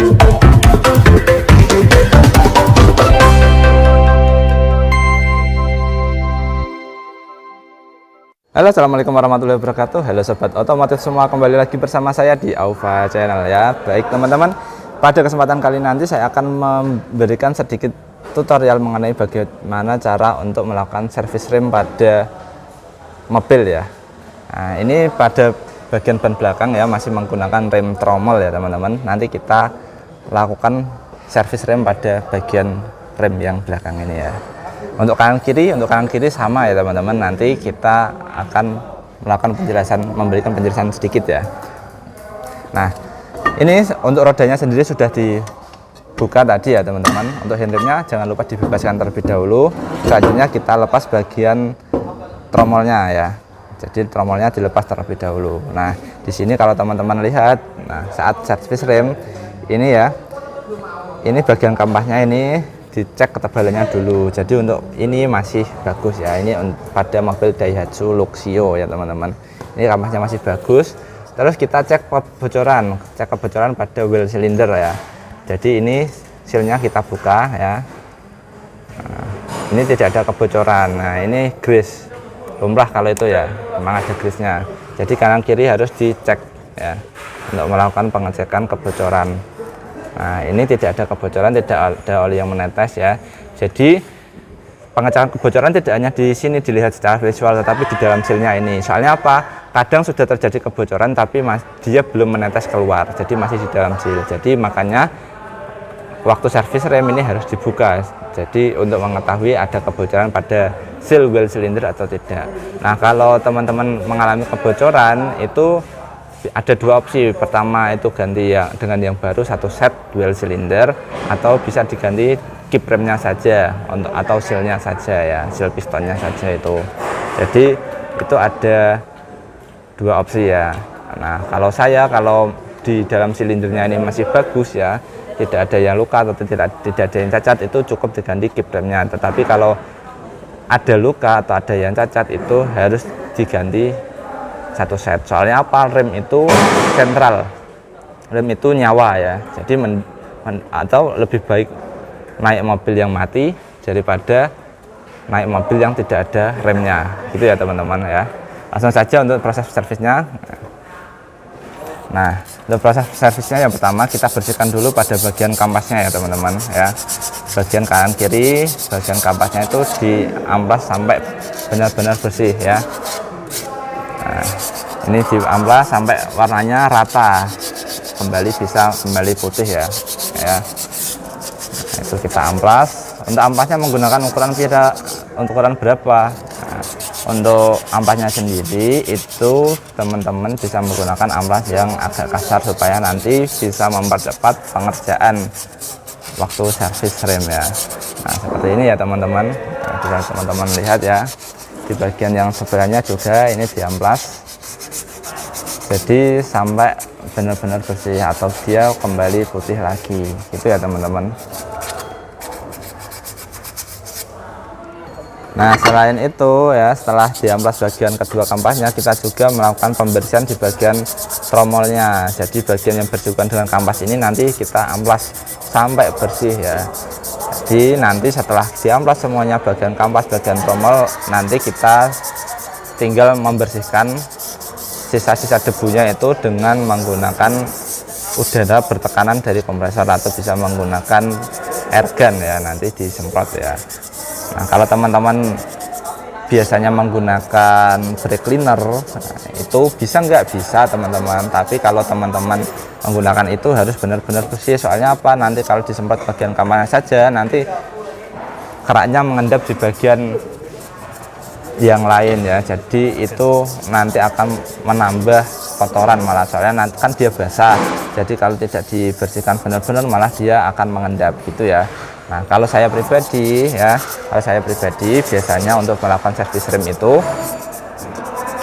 Halo, assalamualaikum warahmatullahi wabarakatuh. Halo sobat otomotif semua, kembali lagi bersama saya di Aufa Channel ya. Baik teman-teman, pada kesempatan kali nanti saya akan memberikan sedikit tutorial mengenai bagaimana cara untuk melakukan servis rem pada mobil ya. Nah, ini pada bagian ban belakang ya, masih menggunakan rem tromol ya teman-teman. Nanti kita lakukan servis rem pada bagian rem yang belakang ini ya. Untuk kanan kiri sama ya teman-teman. Nanti kita akan melakukan memberikan penjelasan sedikit ya. Nah, ini untuk rodanya sendiri sudah dibuka tadi ya teman-teman. Untuk handremnya jangan lupa dibebaskan terlebih dahulu. Selanjutnya kita lepas bagian tromolnya ya. Jadi tromolnya dilepas terlebih dahulu. Nah, di sini kalau teman-teman lihat, nah saat servis rem ini ya, ini bagian kampasnya ini dicek ketebalannya dulu. Jadi untuk ini masih bagus ya, ini pada mobil Daihatsu Luxio ya teman-teman. Ini kampasnya masih bagus. Terus kita cek kebocoran pada wheel cylinder ya. Jadi ini sealnya kita buka ya. Nah, ini tidak ada kebocoran. Nah, ini grease, lumrah kalau itu ya, memang ada grease-nya. Jadi kanan kiri harus dicek ya untuk melakukan pengecekan kebocoran. Nah, ini tidak ada kebocoran, tidak ada oli yang menetes ya. Jadi pengecekan kebocoran tidak hanya di sini dilihat secara visual, tetapi di dalam sealnya ini. Soalnya apa? Kadang sudah terjadi kebocoran tapi dia belum menetes keluar, jadi masih di dalam seal. Jadi makanya waktu servis rem ini harus dibuka. Jadi untuk mengetahui ada kebocoran pada seal wheel cylinder atau tidak. Nah, kalau teman-teman mengalami kebocoran itu ada dua opsi. Pertama itu ganti dengan yang baru satu set dual cylinder, atau bisa diganti kip remnya saja atau sealnya saja ya, seal pistonnya saja itu. Jadi itu ada dua opsi ya. Nah, kalau di dalam silindernya ini masih bagus ya, tidak ada yang luka atau tidak ada yang cacat, itu cukup diganti kip remnya. Tetapi kalau ada luka atau ada yang cacat itu harus diganti satu set. Soalnya apa? Rem itu sentral, rem itu nyawa ya. Jadi atau lebih baik naik mobil yang mati daripada naik mobil yang tidak ada remnya, gitu ya teman-teman ya. Langsung saja untuk proses servisnya. Nah, untuk proses servisnya yang pertama kita bersihkan dulu pada bagian kampasnya ya teman-teman ya. Bagian kanan kiri, bagian kampasnya itu diamplas sampai benar-benar bersih ya. Nah, ini diamplas sampai warnanya rata, bisa kembali putih ya. Nah, itu kita amplas. Untuk amplasnya menggunakan ukuran berapa? Nah, untuk amplasnya sendiri itu teman-teman bisa menggunakan amplas yang agak kasar supaya nanti bisa mempercepat pengerjaan waktu servis rem ya. Nah, seperti ini ya teman-teman. Nah, bisa teman-teman lihat ya. Di bagian yang sebelahnya juga ini diamplas, jadi sampai benar-benar bersih atau dia kembali putih lagi, gitu ya teman-teman. Nah, selain itu ya, setelah diamplas bagian kedua kampasnya, kita juga melakukan pembersihan di bagian tromolnya. Jadi bagian yang bersinggungan dengan kampas ini nanti kita amplas sampai bersih ya. Jadi nanti setelah diamplas semuanya, bagian kampas, bagian tromol, nanti kita tinggal membersihkan sisa-sisa debunya itu dengan menggunakan udara bertekanan dari kompresor, atau bisa menggunakan airgun ya, nanti disemprot ya. Nah, kalau teman-teman biasanya menggunakan brake cleaner, itu bisa nggak? Bisa teman-teman, tapi kalau teman-teman menggunakan itu harus benar-benar bersih. Soalnya apa? Nanti kalau disemprot bagian kamarnya saja, nanti keraknya mengendap di bagian yang lain ya. Jadi itu nanti akan menambah kotoran malah, soalnya nanti kan dia basah. Jadi kalau tidak dibersihkan benar-benar malah dia akan mengendap gitu ya. Nah, kalau saya pribadi biasanya untuk melakukan servis rem itu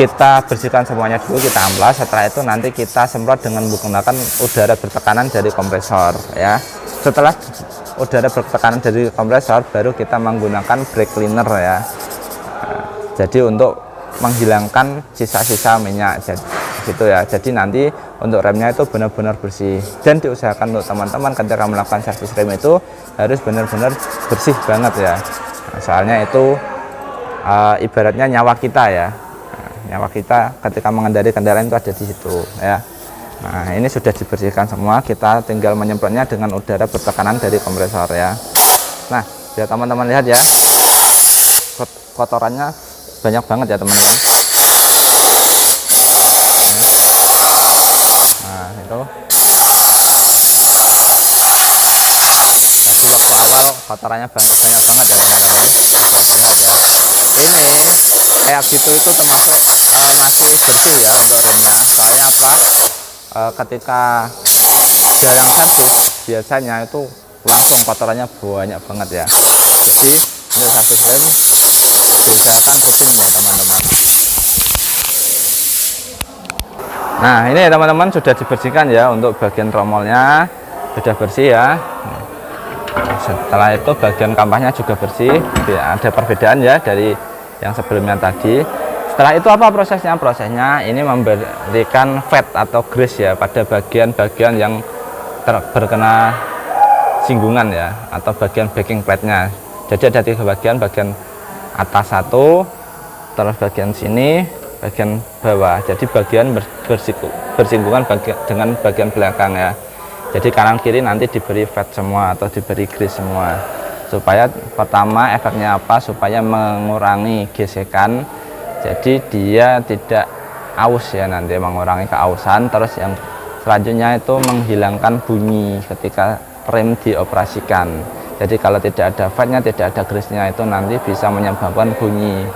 kita bersihkan semuanya dulu, kita amplas. Setelah itu nanti kita semprot dengan menggunakan udara bertekanan dari kompresor ya. Setelah udara bertekanan dari kompresor, baru kita menggunakan brake cleaner ya. Nah, jadi untuk menghilangkan sisa-sisa minyak. gitu ya. Jadi nanti untuk remnya itu benar-benar bersih, dan diusahakan untuk teman-teman ketika melakukan servis rem itu harus benar-benar bersih banget ya. Nah, soalnya itu ibaratnya nyawa kita ya. Nyawa kita ketika mengendarai kendaraan itu ada di situ ya. Nah, ini sudah dibersihkan semua, kita tinggal menyemprotnya dengan udara bertekanan dari kompresor ya. Nah, biar teman-teman lihat ya, kotorannya banyak banget ya teman-teman. Nah, itu jadi waktu awal kotorannya banyak banget ya teman-teman. Lihat ya, ini kayak gitu itu termasuk masih bersih ya untuk remnya. Soalnya apa, ketika jarang servis biasanya itu langsung kotorannya banyak banget ya. Jadi untuk servis rem diusahakan rutin ya teman-teman. Nah, ini ya teman-teman, sudah dibersihkan ya, untuk bagian tromolnya sudah bersih ya. Setelah itu bagian kampasnya juga bersih, ada perbedaan ya dari yang sebelumnya tadi. Setelah itu apa prosesnya? Prosesnya ini memberikan fat atau grease ya pada bagian-bagian yang terkena singgungan ya, atau bagian backing plate-nya. Jadi ada 3 bagian, bagian atas 1, terus bagian sini, bagian bawah. Jadi bagian bersinggungan dengan bagian belakang ya. Jadi kanan kiri nanti diberi fat semua atau diberi grease semua, supaya pertama efeknya apa, supaya mengurangi gesekan, jadi dia tidak aus ya, nanti mengurangi keausan. Terus yang selanjutnya itu menghilangkan bunyi ketika rem dioperasikan. Jadi kalau tidak ada fatnya, tidak ada grease-nya, itu nanti bisa menyebabkan bunyi.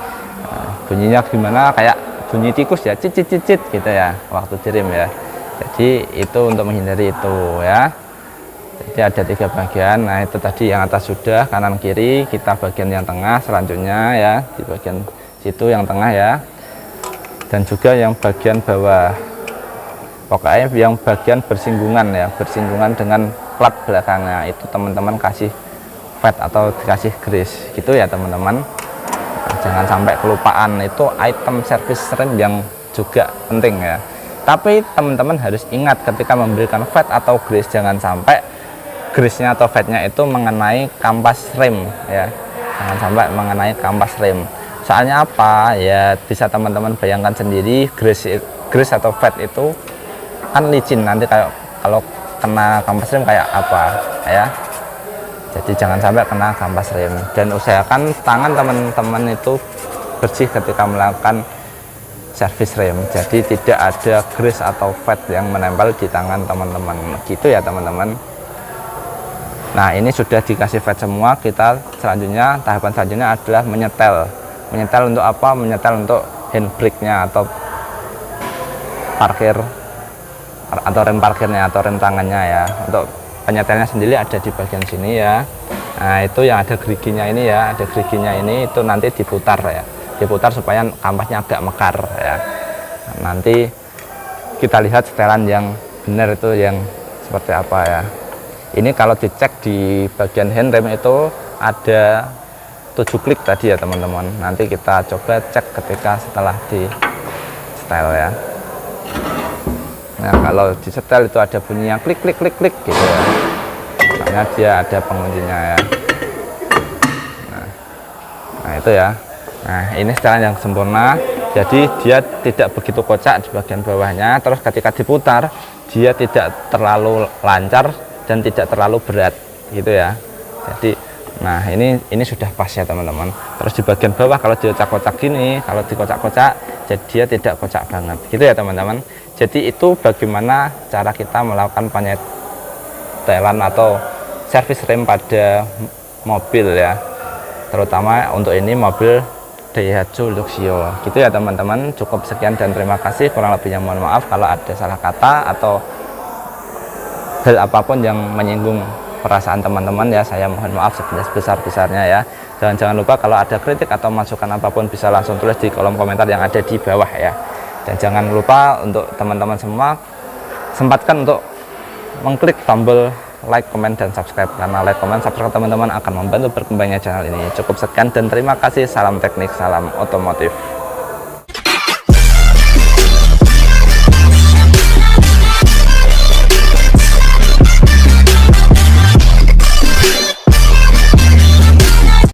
Bunyinya gimana, kayak bunyi tikus ya, cicit cicit gitu ya waktu direm ya. Jadi itu untuk menghindari itu ya. Jadi ada 3 bagian. Nah, itu tadi yang atas sudah, kanan kiri, kita bagian yang tengah selanjutnya ya, di bagian situ yang tengah ya, dan juga yang bagian bawah. Pokoknya yang bagian bersinggungan ya, bersinggungan dengan plat belakangnya itu teman-teman kasih fat atau dikasih grease gitu ya teman-teman. Jangan sampai kelupaan, itu item servis rem yang juga penting ya. Tapi teman-teman harus ingat ketika memberikan fat atau grease, jangan sampai grease-nya atau fatnya itu mengenai kampas rem ya, jangan sampai mengenai kampas rem. Soalnya apa ya, bisa teman-teman bayangkan sendiri, grease atau fat itu kan licin, nanti kayak kalau kena kampas rem kayak apa ya. Jadi jangan sampai kena kampas rem, dan usahakan tangan teman-teman itu bersih ketika melakukan servis rem. Jadi tidak ada grease atau fat yang menempel di tangan teman-teman gitu ya teman-teman. Nah, ini sudah dikasih fat semua, kita selanjutnya, tahapan selanjutnya adalah menyetel. Menyetel untuk apa? Menyetel untuk handbrake-nya atau parkir, atau rem parkirnya atau rem tangannya ya. Untuk penyetelnya sendiri ada di bagian sini ya. Nah, itu yang ada geriginya ini ya, ada geriginya ini, itu nanti diputar ya, diputar supaya kampasnya agak mekar ya. Nanti kita lihat setelan yang benar itu yang seperti apa ya. Ini kalau dicek di bagian handrem itu ada 7 klik tadi ya teman-teman. Nanti kita coba cek ketika setelah di setel ya. Nah, kalau di setel itu ada bunyi yang klik klik klik klik gitu ya, karena dia ada penguncinya ya. Nah itu ya. Nah, ini setelan yang sempurna, jadi dia tidak begitu kocak di bagian bawahnya. Terus ketika diputar dia tidak terlalu lancar dan tidak terlalu berat gitu ya. Jadi nah ini sudah pas ya teman-teman. Terus di bagian bawah kalau dikocak-kocak gini, kalau dikocak-kocak jadi dia tidak kocak banget gitu ya teman-teman. Jadi itu bagaimana cara kita melakukan penyetelan atau servis rem pada mobil ya, terutama untuk ini mobil Daihatsu Luxio gitu ya teman-teman. Cukup sekian dan terima kasih, kurang lebihnya mohon maaf kalau ada salah kata atau hal apapun yang menyinggung perasaan teman-teman ya, saya mohon maaf sebesar-besarnya ya. Dan jangan lupa kalau ada kritik atau masukan apapun bisa langsung tulis di kolom komentar yang ada di bawah ya. Dan jangan lupa untuk teman-teman semua, sempatkan untuk mengklik tombol like, comment, dan subscribe, karena like, comment, subscribe teman-teman akan membantu berkembangnya channel ini. Cukup sekian dan terima kasih, salam teknik, salam otomotif.